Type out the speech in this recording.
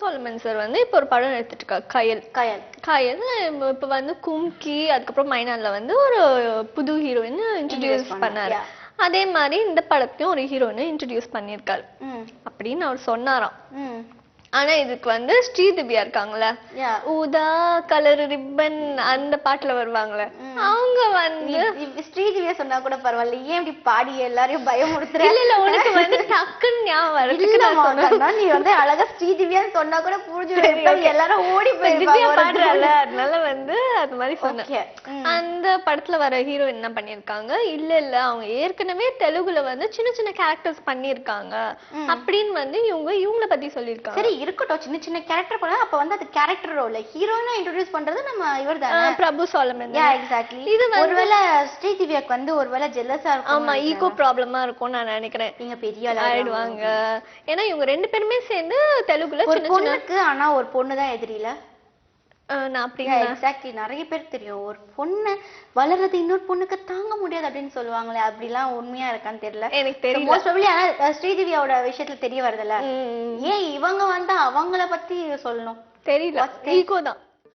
Solomon sir வந்து இப்போ ஒரு படம் எடுத்துட்டு இருக்காரு, கயல். கயல் கயல் இப்போ வந்து கும்கி அதுக்கப்புறம் மைனான்ல வந்து ஒரு புது ஹீரோயின் இன்ட்ரடியூஸ் பண்ணாரு. அதே மாதிரி இந்த படத்தையும் ஒரு ஹீரோயின் இன்ட்ரடியூஸ் பண்ணியிருக்காரு அப்படின்னு அவர் சொன்னாராம். ஆனா இதுக்கு வந்து ஸ்ரீதிவ்யா இருக்காங்களே, ஊதா கலர் ரிப்பன் அந்த பாட்டுல வருவாங்களே, அவங்க வந்து ஸ்ரீதிவ்யா சொன்னா கூட பரவாயில்ல, ஏன் இப்படி பாடி எல்லாரையும் பயமுறுத்துற? இல்ல உனக்கு வந்து டக்குன்னு ஞாபகம் வருது. நீ வந்து அழகா ஸ்ரீதிவ்யான்னு சொன்னா கூட புரிஞ்சு எல்லாரும் ஓடி பாடுறால, அதனால வந்து அது மாதிரி சொன்னேன். அந்த படத்துல வர ஹீரோ என்ன பண்ணிருக்காங்க, இல்ல அவங்க ஏற்கனவே தெலுங்குல வந்து சின்ன சின்ன கேரக்டர்ஸ் பண்ணிருக்காங்க அப்படின்னு வந்து இவங்கள பத்தி சொல்லிருக்காங்க. சரி இருக்கட்டும், சின்ன சின்ன கேரக்டர் பண்ணா அப்ப வந்து அது கேரக்டர் ரோல், ஹீரோயினா இன்ட்ரோ듀ce பண்றது நம்ம இவர்தானே, பிரபு சோலமன். எக்ஸாக்ட்லி. இது ஒருவேளை ஸ்ரீதிவ்யாக்கு வந்து ஒருவேளை ஜெல்லஸா இருக்கும். ஆமா, ஈகோ ப்ராப்ளமா இருக்கும் நான் நினைக்கிறேன். நீங்க பெரிய ஆயிடுவாங்க. ஏன்னா இவங்க ரெண்டு பேருமே சேர்ந்து தெலுங்குல ஒரு பொண்ணுக்கு, ஆனா ஒரு பொண்ணு தான் எதிரில. நான் அப்படி எக்ஸாக்ட்லி, நிறைய பேர் தெரியும். ஒரு பொண்ணு வளர்றது இன்னொரு பொண்ணுக்கு தாங்க முடியாது அப்படின்னு சொல்லுவாங்களே, அப்படிலாம் உண்மையா இருக்கான்னு தெரியல. எனக்கு தெரியல. மோஸ்ட் ப்ராபபிலி ஆனா ஸ்ரீதிவ்யாவோட விஷயத்துல தெரிய வருதுல்ல, ஏன் இவங்க வந்து அவங்கள பத்தி சொல்லணும் தெரியல. ஈகோ தான்.